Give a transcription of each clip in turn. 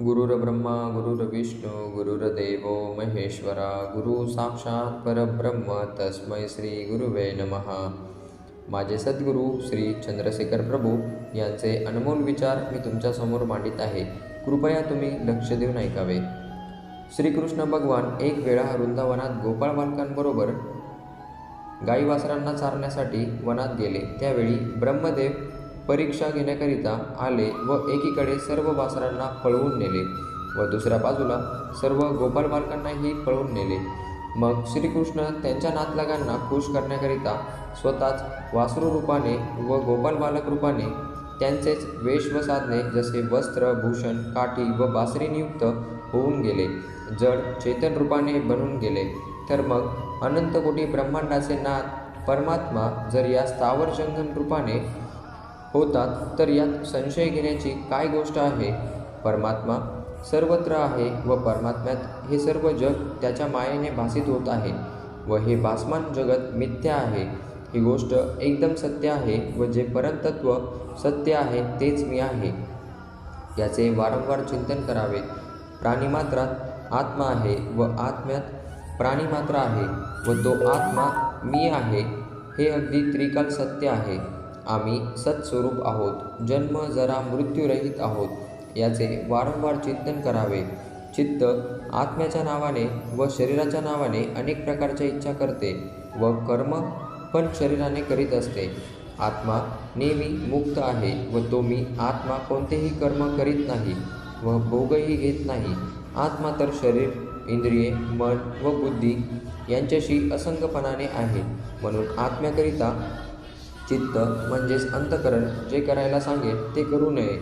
गुरुर्ब्रह्मा गुरुर्विष्णू गुरुर्देवो महेश्वरा गुरु साक्षात परब्रह्म तस्मै श्री गुरुवे नमः. माझे सद्गुरू श्री चंद्रशेखर प्रभू यांचे अनमोल विचार मी तुमच्यासमोर मांडित आहे. कृपया तुम्ही लक्ष देऊन ऐकावे. श्रीकृष्ण भगवान एक वेळा वृंदावनात गोपाळ बालकांबरोबर गाई वासरांना चारण्यासाठी वनात गेले. त्यावेळी ब्रह्मदेव परीक्षा घेण्याकरिता आले व एकीकडे सर्व वासरांना पळवून नेले व दुसऱ्या बाजूला सर्व गोपाळ बालकांनाही पळवून नेले. मग श्रीकृष्ण त्यांच्या नातलगांना खुश करण्याकरिता स्वतःच वासरू रूपाने व गोपाल बालक रूपाने त्यांचेच वेश व साधने जसे वस्त्र भूषण काठी व बासरी नियुक्त होऊन गेले. जड चेतन रूपाने बनून गेले. तर मग अनंत कोटी ब्रह्मांडाचे नाथ परमात्मा जर या स्थावर जंगम रूपाने होतात तर यात संशय घेण्याची काय गोष्ट आहे. परमात्मा सर्वत्र आहे व परमात्म्यात हे सर्व जग त्याच्या मायेने भासित होत आहे व हे भासमान जगत मिथ्या आहे. ही गोष्ट एकदम सत्य आहे व जे परमतत्व सत्य आहे तेच मी आहे याचे वारंवार चिंतन करावे. प्राणीमात्रात आत्मा आहे व आत्म्यात प्राणीमात्र आहे व तो आत्मा मी आहे हे अगदी त्रिकाल सत्य आहे. आम्ही सत्स्वरूप आहोत. जन्म जरा मृत्यूरहित आहोत याचे वारंवार चिंतन करावे. चित्त आत्म्याच्या नावाने व शरीराच्या नावाने अनेक प्रकारच्या इच्छा करते व कर्म पण शरीराने करीत असते. आत्मा नेहमी मुक्त आहे व तो मी आत्मा कोणतेही कर्म करीत नाही व भोगही घेत नाही. आत्मा तर शरीर इंद्रिये मन व बुद्धी यांच्याशी असंगपणाने आहे. म्हणून आत्म्याकरिता चित्त म्हणजेच अंतकरण जे करायला सांगेल ते करू नये.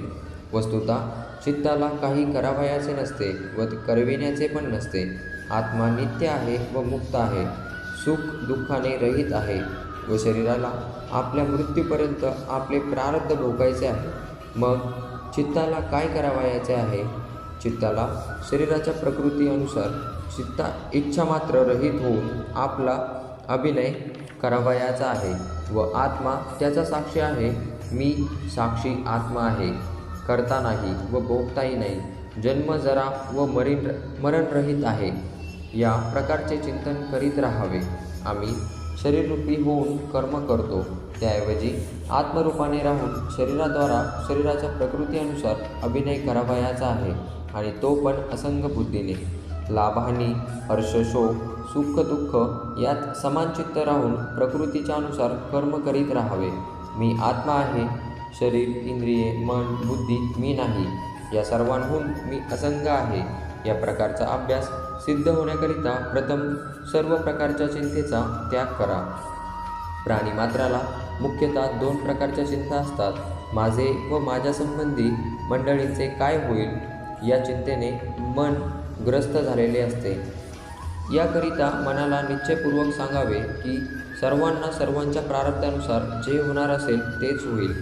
वस्तुतः चित्ताला काही करावयाचे नसते व करविण्याचे पण नसते. आत्मा नित्य आहे व मुक्त आहे. सुख दुःखाने रहित आहे व शरीराला आपल्या मृत्यूपर्यंत आपले प्रारब्ध भोगायचे आहे. मग चित्ताला काय करावयाचे आहे. चित्ताला शरीराच्या प्रकृतीनुसार इच्छा मात्र रहित होऊन आपला अभिनय करावयाचा आहे व आत्मा त्याचा साक्षी आहे. मी साक्षी आत्मा आहे. करता नाही व भोगताही नाही. जन्म जरा व मरणरहित आहे. या प्रकारचे चिंतन करीत राहावे. आम्ही शरीररूपी होऊन कर्म करतो त्याऐवजी आत्मरूपाने राहून शरीराद्वारा शरीराच्या प्रकृतीनुसार अभिनय करावयाचा आहे आणि तो पण असंग बुद्धीने. लाभहानी हर्ष शोक सुख दुःख यात समान चित्त राहून प्रकृतीच्या अनुसार कर्म करीत राहावे. मी आत्मा आहे. शरीर इंद्रिये मन बुद्धी मी नाही. या सर्वांहून मी असंग आहे. या प्रकारचा अभ्यास सिद्ध होण्याकरिता प्रथम सर्व प्रकारच्या चिंतेचा त्याग करा. प्राणीमात्राला मुख्यतः दोन प्रकारच्या चिंता असतात. माझे व माझ्या संबंधी मंडळींचे काय होईल या चिंतेने मन ग्रस्त झालेले असते. याकरिता मनाला निश्चयपूर्वक सांगावे की सर्वांना सर्वांच्या प्रारब्धानुसार जे होणार असेल तेच होईल.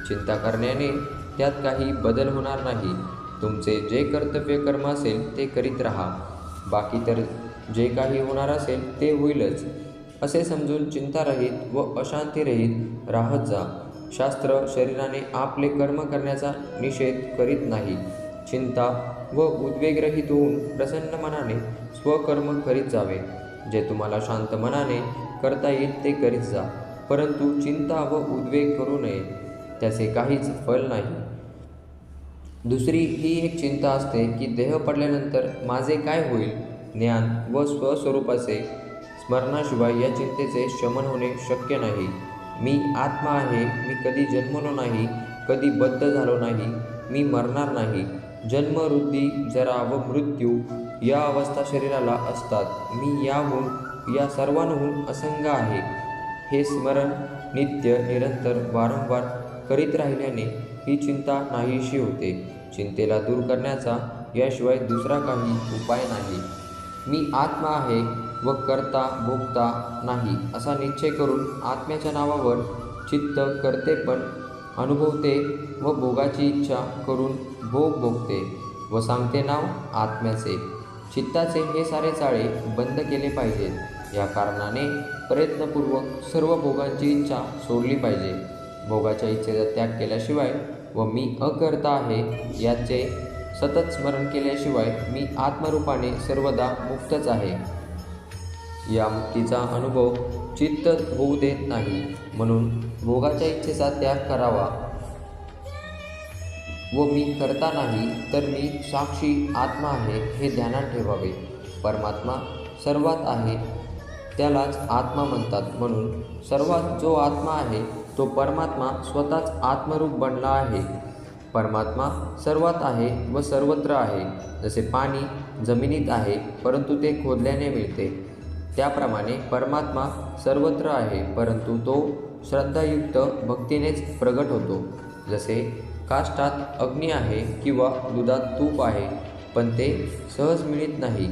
चिंता करण्याने त्यात काही बदल होणार नाही. तुमचे जे कर्तव्य कर्म असेल ते करीत राहा. बाकी तर जे काही होणार असेल ते होईलच असे समजून चिंतारहित व अशांतीरहित राहत जा. शास्त्र शरीराने आपले कर्म करण्याचा निषेध करीत नाही. चिंता व उद्वेगरहित होऊन प्रसन्न मनाने स्वकर्म करीत जावे. जे तुम्हाला शांत मनाने करता येईल ते करीत जा. परंतु चिंता व उद्वेग करू नये. त्याचे काहीच फल नाही. दुसरी ही एक चिंता असते की देह पडल्यानंतर माझे काय होईल. ज्ञान व स्वस्वरूपाचे स्मरणाशिवाय या चिंतेचे शमन होणे शक्य नाही. मी आत्मा आहे. मी कधी जन्मलो नाही. कधी बद्ध झालो नाही. मी मरणार नाही. जन्म वृद्धी जरा व मृत्यू या अवस्था शरीराला असतात. मी या सर्वांहून असंग आहे. हे स्मरण नित्य निरंतर वारंवार करीत राहिल्याने ही चिंता नाहीशी होते. चिंतेला दूर करण्याचा याशिवाय दुसरा काही उपाय नाही. मी आत्मा आहे व करता भोगता नाही असा निश्चय करून आत्म्याच्या नावावर चित्त करते पण अनुभवते व भोगाची इच्छा करून भोग भोगते व सांगते नाव आत्म्याचे. चित्ताचे हे सारे चाळे बंद केले पाहिजेत. या कारणाने प्रयत्नपूर्वक सर्व भोगांची इच्छा सोडली पाहिजे. भोगाच्या इच्छेचा त्याग केल्याशिवाय व मी अकर्ता आहे याचे सतत स्मरण केल्याशिवाय मी आत्मरूपाने सर्वदा मुक्तच आहे. या मुक्तीचा अनुभव चित्त होऊ देत नाही, म्हणून भोगाच्या इच्छेचा त्याग करावा व मी करता नाही तर मी साक्षी आत्मा आहे हे ध्यानात ठेवावे. परमात्मा सर्वात आहे त्यालाच आत्मा म्हणतात, म्हणून सर्वात जो आत्मा आहे तो परमात्मा स्वतःच आत्मरूप बनला आहे. परमात्मा सर्वात आहे व सर्वत्र आहे. जसे पाणी जमिनीत आहे परंतु ते खोदल्याने मिळते, त्याप्रमाणे परमात्मा सर्वत्र आहे परंतु तो श्रद्धायुक्त भक्तीनेच प्रगट होतो. जसे काष्टात अग्नी आहे किंवा दुधात तूप आहे, पण ते सहज मिळत नाही,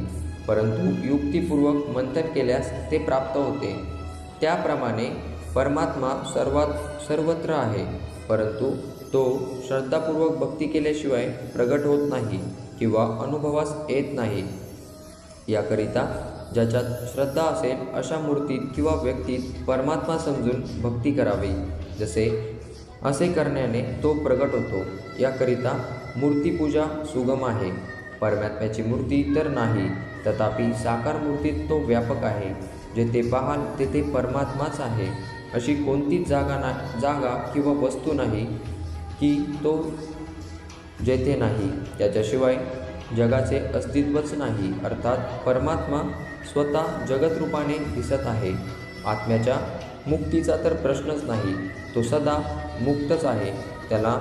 परंतु युक्तिपूर्वक मंथन केल्यास ते प्राप्त होते. त्याप्रमाणे परमात्मा सर्वत्र आहे, परंतु तो श्रद्धापूर्वक भक्ती केल्याशिवाय प्रगट होत नाही किंवा अनुभवास येत नाही. याकरिता ज्याच्यात श्रद्धा असेल अशा मूर्तीत किंवा व्यक्तीत परमात्मा समजून भक्ती करावी. असे करण्याने तो प्रगट होतो. याकरिता मूर्तीपूजा सुगम आहे. परमात्म्याची मूर्ती तर नाही, तथापि साकार मूर्तीत तो व्यापक आहे. जेथे पाहाल तेथे परमात्माच आहे. अशी कोणतीच जागा किंवा वस्तू नाही की तो जेथे नाही. त्याच्याशिवाय जगाचे अस्तित्वच नाही. अर्थात परमात्मा स्वतः जगतरूपाने दिसत आहे. आत्म्याच्या मुक्तीचा तर प्रश्नच नाही. तो सदा मुक्तच आहे. त्याला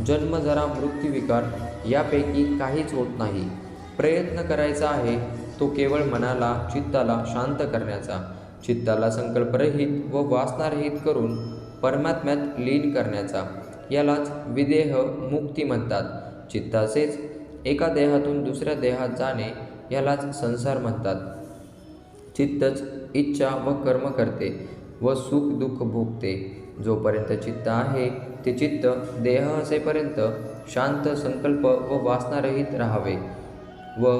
जन्म, जरा, मृत्यू, विकार यापैकी काहीच होत नाही. प्रयत्न करायचा आहे तो केवळ मनाला, चित्ताला शांत करण्याचा. चित्ताला संकल्परहित व वासनारहित करून परमात्म्यात लीन करण्याचा. यालाच विदेह मुक्ती म्हणतात. चित्ताचेच एका देहातून दुसऱ्या देहात जाणे यालाच संसार म्हणतात. चित्तच इच्छा व कर्म करते व सुख दुःख भोगते. जोपर्यंत चित्त आहे ते चित्त देह असेपर्यंत शांत, संकल्प व वासनारहित राहावे व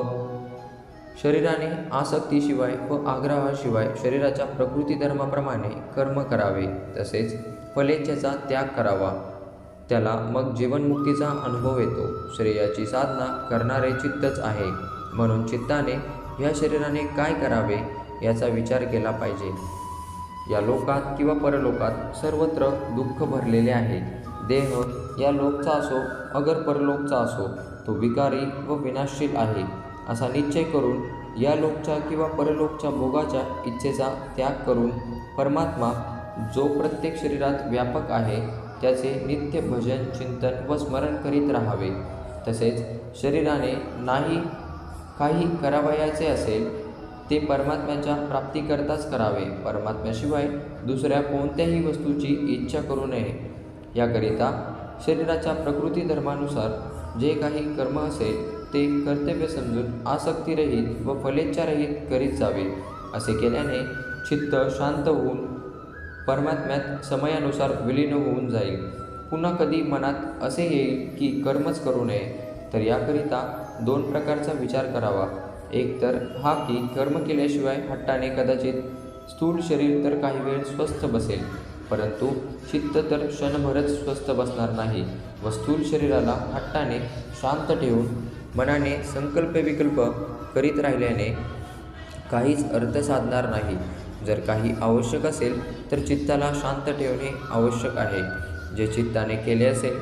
शरीराने आसक्तीशिवाय व आग्रहाशिवाय शरीराच्या प्रकृती धर्माप्रमाणे कर्म करावे. तसेच फलेच्छेचा त्याग करावा. त्याला मग जीवनमुक्तीचा अनुभव येतो. श्रेयाची साधना करणारे चित्तच आहे, म्हणून चित्ताने ह्या शरीराने काय करावे याचा विचार केला पाहिजे. या लोकात किंवा परलोकात सर्वत्र दुःख भरलेले आहे. देह या लोकचा असो अगर परलोकचा असो तो विकारी व विनाशशील आहे असा निश्चय करून या लोकच्या किंवा परलोकच्या भोगाच्या इच्छेचा त्याग करून परमात्मा जो प्रत्येक शरीरात व्यापक आहे त्याचे नित्य भजन, चिंतन व स्मरण करीत राहावे. तसेच शरीराने नाही काही करावयाचे असेल ते परमात्म्याच्या प्राप्तीकरताच करावे. परमात्म्याशिवाय दुसऱ्या कोणत्याही वस्तूची इच्छा करू नये. याकरिता शरीराच्या प्रकृती धर्मानुसार जे काही कर्म असेल ते कर्तव्य समजून आसक्तीरहित व फलेच्छारहित करीत जावे. असे केल्याने चित्त शांत होऊन परमात्म्यात समयानुसार विलीन होऊन जाईल. पुन्हा कधी मनात असे येईल की कर्मच करू नये, तर याकरिता दोन प्रकारचा विचार करावा. एक तर हा की कर्म केल्याशिवाय हट्टाने कदाचित स्थूल शरीर तर काही वेळ स्वस्थ बसेल, परंतु चित्त तर क्षणभरच स्वस्थ बसणार नाही व स्थूल शरीराला हट्टाने शांत ठेवून मनाने संकल्प विकल्प करीत राहिल्याने काहीच अर्थ साधणार नाही. जर काही आवश्यक असेल तर चित्ताला शांत ठेवणे आवश्यक आहे. जे चित्ताने केले असेल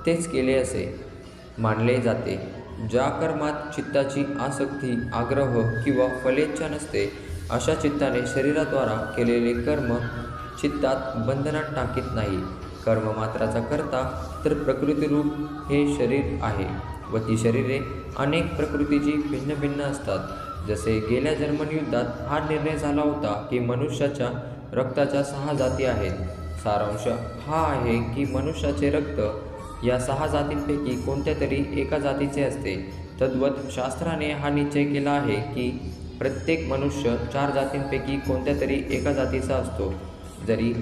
तेच केले असे मानले जाते. ज्या कर्मात चित्ताची आसक्ती, आग्रह किंवा फलेच्छा नसते अशा चित्ताने शरीराद्वारा केलेले कर्म चित्तात बंधनात टाकीत नाही. कर्ममात्राचा करता तर प्रकृतीरूप हे शरीर आहे व ती शरीरे अनेक प्रकृतीची भिन्न भिन्न असतात. जसे गेल्या जर्मन युद्धात हा निर्णय झाला होता की मनुष्याच्या रक्ताच्या 6 जाती आहेत. सारांश हा आहे की मनुष्याचे रक्त या 6 जातींपैकी कोणत्या तरी एका जातीचे असते. तद्वत शास्त्राने हा निश्चय केला आहे की प्रत्येक मनुष्य 4 जातींपैकी कोणत्या तरी एका जातीचा असतो. जरी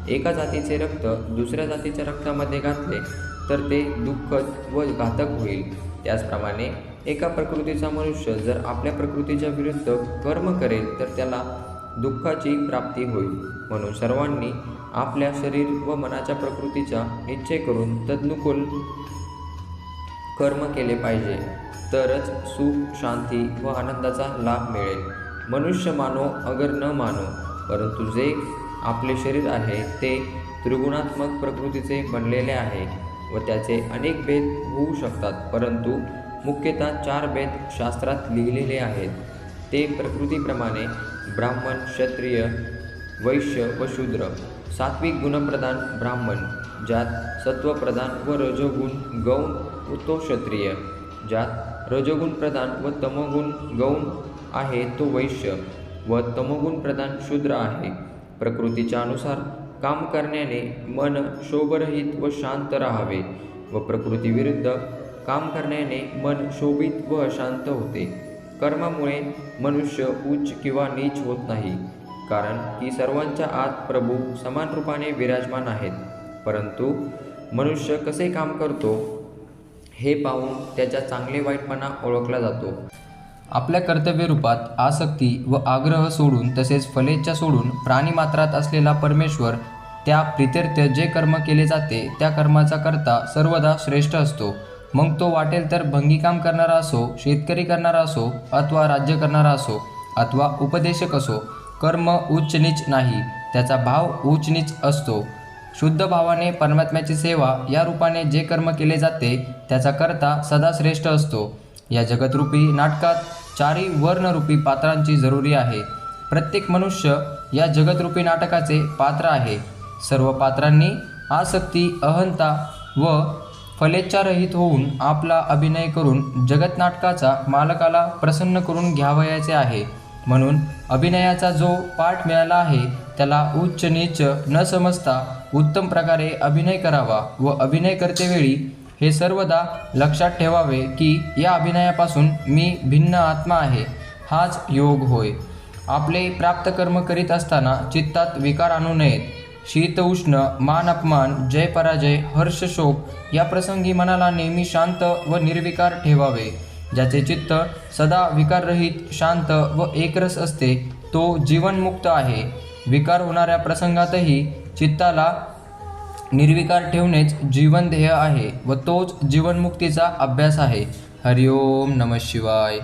एका जातीचे रक्त दुसऱ्या जातीच्या रक्तामध्ये घातले तर ते दुःखद व घातक होईल. त्याचप्रमाणे एका प्रकृतीचा मनुष्य जर आपल्या प्रकृतीच्या विरुद्ध कर्म करेल तर त्याला दुःखाची प्राप्ती होईल. म्हणून सर्वांनी आपल्या शरीर व मनाच्या प्रकृतीचा निश्चय करून तदनुकूल कर्म केले पाहिजे. तरच सुख, शांती व आनंदाचा लाभ मिळेल. मनुष्य मानो अगर न मानो, परंतु जे आपले शरीर आहे ते त्रिगुणात्मक प्रकृतीचे बनलेले आहे व त्याचे अनेक भेद होऊ शकतात, परंतु मुख्यतः 4 भेद शास्त्रात लिहिलेले आहेत. ते प्रकृतीप्रमाणे ब्राह्मण, क्षत्रिय, वैश्य व शूद्र. सात्विक गुणप्रधान ब्राह्मण, ज्यात सत्वप्रधान व रजोगुण गौण तो क्षत्रिय, ज्यात रजोगुण प्रधान व तमोगुण गौण आहे तो वैश्य व तमोगुण प्रधान शूद्र आहे. प्रकृतीच्या अनुसार काम करण्याने मन क्षोभरहित व शांत राहावे व प्रकृतीविरुद्ध काम करण्याने मन शोभित व अशांत होते. कर्मामुळे मनुष्य उच्च किंवा नीच होत नाही, कारण की सर्वांच्या आत प्रभू समान रूपाने विराजमान आहेत. परंतु मनुष्य कसे काम करतो हे पाहून त्याचा चांगले वाईटपणा ओळखला जातो. आपल्या कर्तव्यरूपात आसक्ती व आग्रह सोडून तसेच फलेच्छा सोडून प्राणीमात्रात असलेला परमेश्वर त्या प्रीत्यर्थ जे कर्म केले जाते त्या कर्माचा करता सर्वदा श्रेष्ठ असतो. मग तो वाटेल तर भंगीकाम करणारा असो, शेतकरी करणारा असो, अथवा राज्य करणारा असो, अथवा उपदेशक असो. कर्म उच्च नीच नाही, त्याचा भाव उच्च नीच असतो. शुद्ध भावाने परमात्म्याची सेवा या रूपाने जे कर्म केले जाते त्याचा करता सदा श्रेष्ठ असतो. या जगतरूपी नाटकात 4 वर्णरूपी पात्रांची जरुरी आहे. प्रत्येक मनुष्य या जगतरूपी नाटकाचे पात्र आहे. सर्व पात्रांनी आसक्ती, अहंता व फलेच्छारहित होऊन आपला अभिनय करून जगत नाटकाचा मालकाला प्रसन्न करून घ्यावयाचे आहे. म्हणून अभिनयाचा जो पाठ मिळाला आहे त्याला उच्च नीच न समजता उत्तम प्रकारे अभिनय करावा व अभिनय करतेवेळी हे सर्वदा लक्षात ठेवावे की या अभिनयापासून मी भिन्न आत्मा आहे, हाच योग होय. आपले प्राप्त कर्म करीत असताना चित्तात विकार आणू नयेत. शीत उष्ण, मान अपमान, जय पराजय, हर्ष शोक या प्रसंगी मनाला नेहमी शांत व निर्विकार ठेवावे. ज्याचे चित्त सदा विकाररहित, शांत व एकरस असते तो जीवनमुक्त आहे. विकार होणाऱ्या प्रसंगातही चित्ताला निर्विकार ठेवणेच जीवन ध्येय आहे व तोच जीवनमुक्तीचा अभ्यास आहे. हरिओम नमः शिवाय.